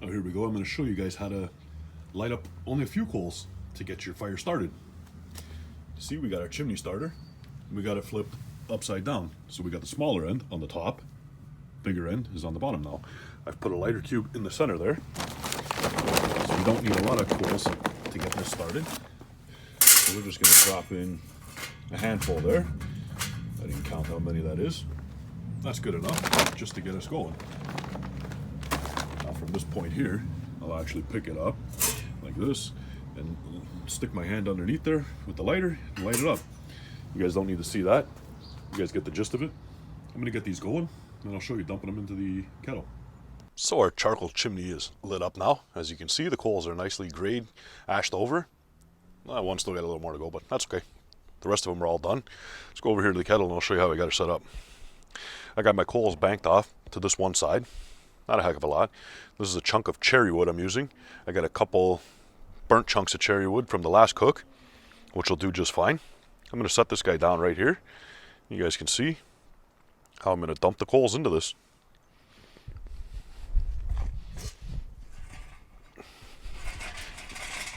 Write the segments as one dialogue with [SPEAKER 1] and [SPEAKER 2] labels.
[SPEAKER 1] Oh, here we go. I'm going to show you guys how to light up only a few coals to get your fire started. See, we got our chimney starter. We got it flipped upside down. So we got the smaller end on the top, bigger end is on the bottom now. I've put a lighter cube in the center there. So we don't need a lot of coals to get this started. So we're just going to drop in a handful there. I didn't count how many that is. That's good enough just to get us going. Now from this point here, I'll actually pick it up like this and stick my hand underneath there with the lighter and light it up. You guys don't need to see that. You guys get the gist of it. I'm gonna get these going and I'll show you dumping them into the kettle. So our charcoal chimney is lit up now. As you can see, the coals are nicely grayed, ashed over. One still got a little more to go, but that's okay. The rest of them are all done. Let's go over here to the kettle and I'll show you how I got it set up. I got my coals banked off to this one side. Not a heck of a lot. This is a chunk of cherry wood I'm using. I got a couple burnt chunks of cherry wood from the last cook, which will do just fine. I'm going to set this guy down right here. You guys can see how I'm going to dump the coals into this.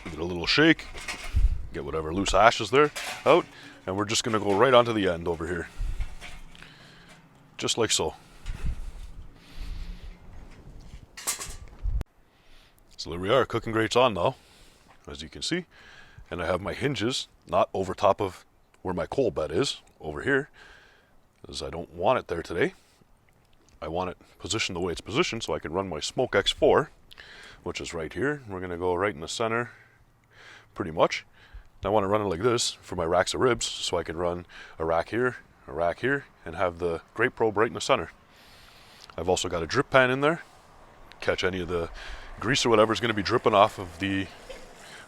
[SPEAKER 1] Give it a little shake. Get whatever loose ashes there out. And we're just going to go right onto the end over here. Just like so. So there we are, cooking grate's on now, as you can see. And I have my hinges not over top of where my coal bed is, over here, as I don't want it there today. I want it positioned the way it's positioned so I can run my Smoke X4, which is right here. We're going to go right in the center, pretty much. I want to run it like this for my racks of ribs, so I can run a rack here, and have the grate probe right in the center. I've also got a drip pan in there, catch any of the grease or whatever is going to be dripping off of the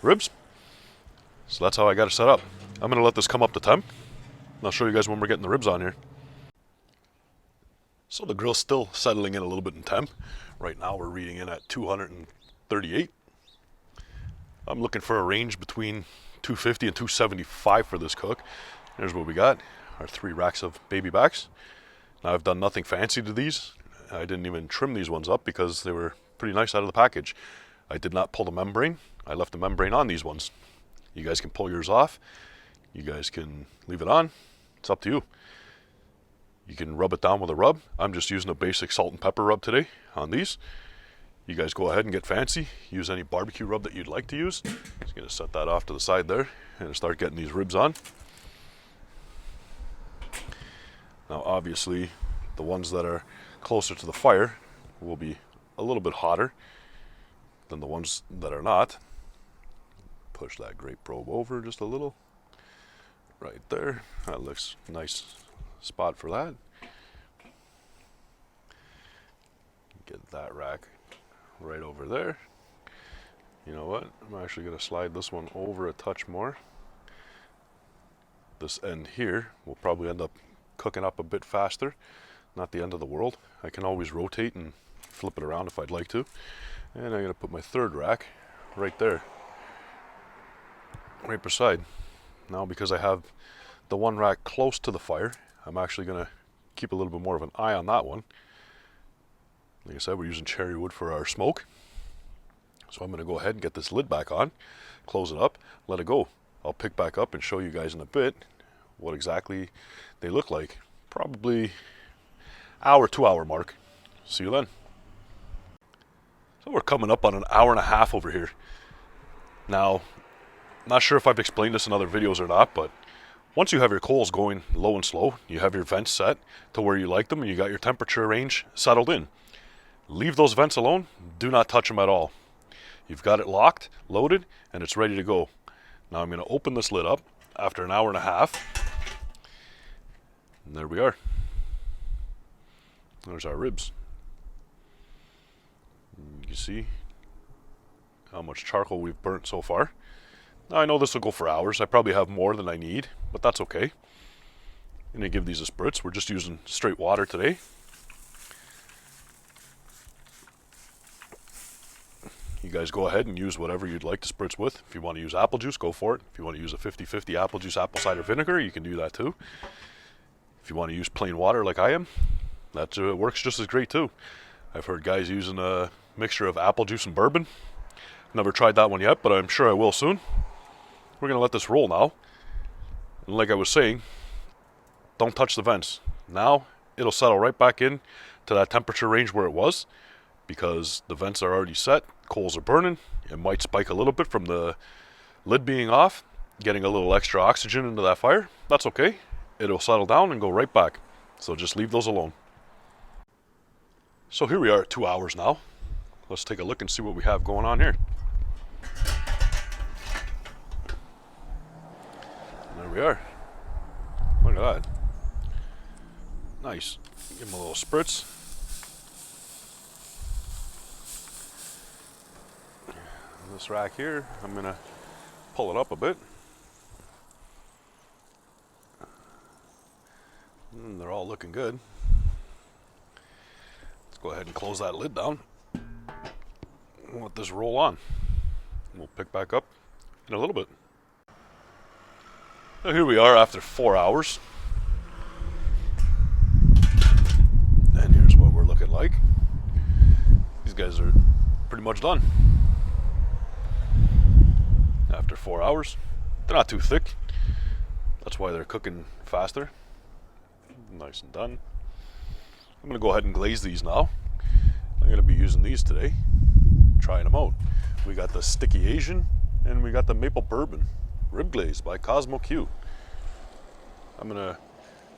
[SPEAKER 1] ribs. So that's how I got it set up. I'm going to let this come up to temp, and I'll show you guys when we're getting the ribs on here. So the grill's still settling in a little bit in temp. Right now we're reading in at 238. I'm looking for a range between 250 and 275 for this cook. Here's what we got, our 3 racks of baby backs. Now I've done nothing fancy to these. I didn't even trim these ones up because they were pretty nice out of the package. I did not pull the membrane. I left the membrane on these ones. You guys can pull yours off. You guys can leave it on. It's up to you. You can rub it down with a rub. I'm just using a basic salt and pepper rub today on these. You guys go ahead and get fancy. Use any barbecue rub that you'd like to use. Just gonna set that off to the side there and start getting these ribs on. Now obviously the ones that are closer to the fire will be a little bit hotter than the ones that are not. Push that grate probe over just a little. Right there. That looks nice spot for that. Get that rack right over there. You know what? I'm actually going to slide this one over a touch more. This end here will probably end up cooking up a bit faster. Not the end of the world. I can always rotate and flip it around if I'd like to. And I'm going to put my 3rd rack right there, right beside. Now because I have the 1 rack close to the fire, I'm actually going to keep a little bit more of an eye on that one. Like I said, we're using cherry wood for our smoke. So I'm going to go ahead and get this lid back on, close it up, let it go. I'll pick back up and show you guys in a bit what exactly they look like. Probably hour, 2 hour mark. See you then. So we're coming up on an hour and a half over here. Now, not sure if I've explained this in other videos or not, but once you have your coals going low and slow, you have your vents set to where you like them and you got your temperature range settled in. Leave those vents alone, do not touch them at all. You've got it locked, loaded, and it's ready to go. Now I'm going to open this lid up after an hour and a half. And there we are. There's our ribs. You can see how much charcoal we've burnt so far. Now I know this will go for hours. I probably have more than I need, but that's okay. I'm going to give these a spritz. We're just using straight water today. You guys go ahead and use whatever you'd like to spritz with. If you want to use apple juice, go for it. If you want to use a 50-50 apple juice, apple cider vinegar, you can do that too. If you want to use plain water like I am, that works just as great too. I've heard guys using mixture of apple juice and bourbon. Never tried that one yet, but I'm sure I will soon. We're going to let this roll now. And like I was saying, don't touch the vents. Now it'll settle right back in to that temperature range where it was, because the vents are already set, coals are burning. It might spike a little bit from the lid being off, getting a little extra oxygen into that fire. That's okay. It'll settle down and go right back. So just leave those alone. So here we are at 2 hours now. Let's take a look and see what we have going on here. There we are. Look at that. Nice. Give him a little spritz. This rack here, I'm going to pull it up a bit. They're all looking good. Let's go ahead and close that lid down. We'll let this roll on. We'll pick back up in a little bit. So here we are after 4 hours. And here's what we're looking like. These guys are pretty much done. After 4 hours. They're not too thick. That's why they're cooking faster. Nice and done. I'm going to go ahead and glaze these now. I'm going to be using these today. Trying them out. We got the Sticky Asian and we got the Maple Bourbon Rib Glaze by Kosmo Q. I'm going to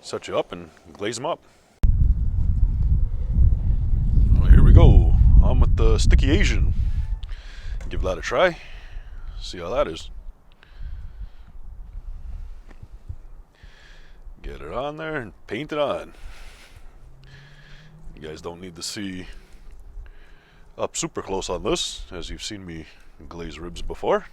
[SPEAKER 1] set you up and glaze them up. Oh, here we go. I'm with the Sticky Asian. Give that a try. See how that is. Get it on there and paint it on. You guys don't need to see up super close on this, as you've seen me glaze ribs before.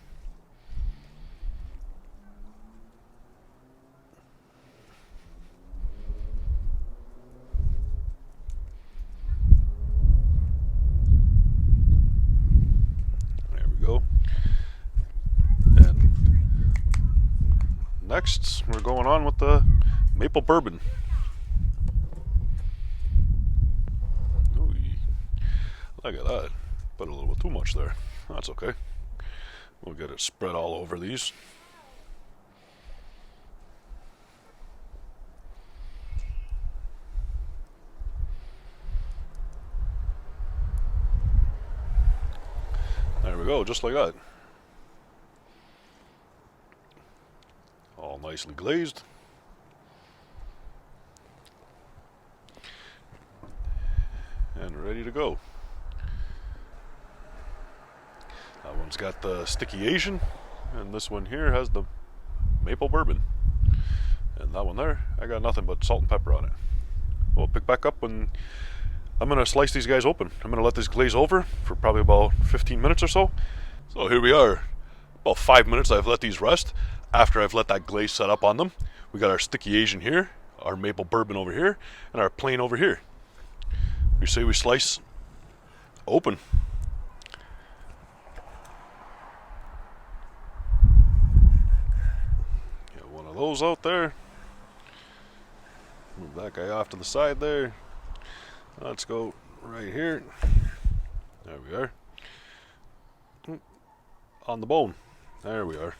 [SPEAKER 1] There we go. And next, we're going on with the Maple Bourbon. Ooh, look at that. Put a little bit too much there. That's okay. We'll get it spread all over these. There we go, just like that. All nicely glazed. And ready to go. That one's got the Sticky Asian, and this one here has the Maple Bourbon. And that one there, I got nothing but salt and pepper on it. We'll pick back up when I'm going to slice these guys open. I'm going to let this glaze over for probably about 15 minutes or so. So here we are. About 5 minutes I've let these rest. After I've let that glaze set up on them, we got our Sticky Asian here, our Maple Bourbon over here, and our plain over here. We say we slice open. Get one of those out there. Move that guy off to the side there. Let's go right here. There we are. On the bone. There we are.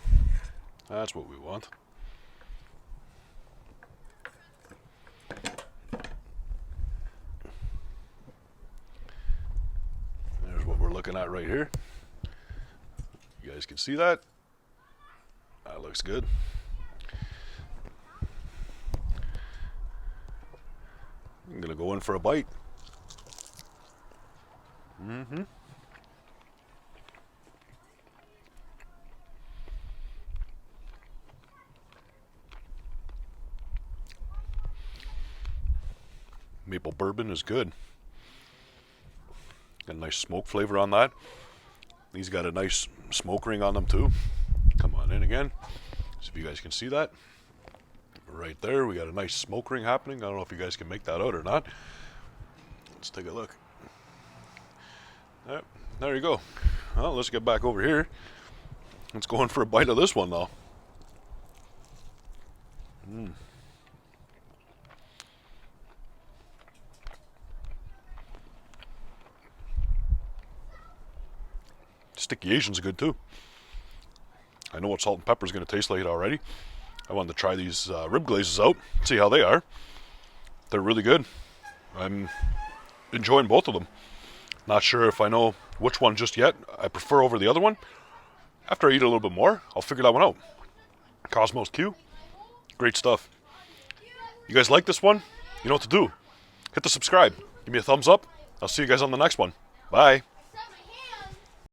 [SPEAKER 1] That's what we want. There's what we're looking at right here. You guys can see that. That looks good. I'm gonna go in for a bite. Maple Bourbon is good. Got a nice smoke flavor on that. These got a nice smoke ring on them too. Come on in again. See if you guys can see that. Right there, we got a nice smoke ring happening. I don't know if you guys can make that out or not. Let's take a look. Yep, there you go. Well, let's get back over here. Let's go in for a bite of this one now. Sticky Asian's good too. I know what salt and pepper is going to taste like already. I wanted to try these rib glazes out, see how they are. They're really good. I'm enjoying both of them. Not sure if I know which one just yet I prefer over the other one. After I eat a little bit more, I'll figure that one out. Kosmo's Q. Great stuff. You guys like this one? You know what to do. Hit the subscribe. Give me a thumbs up. I'll see you guys on the next one. Bye.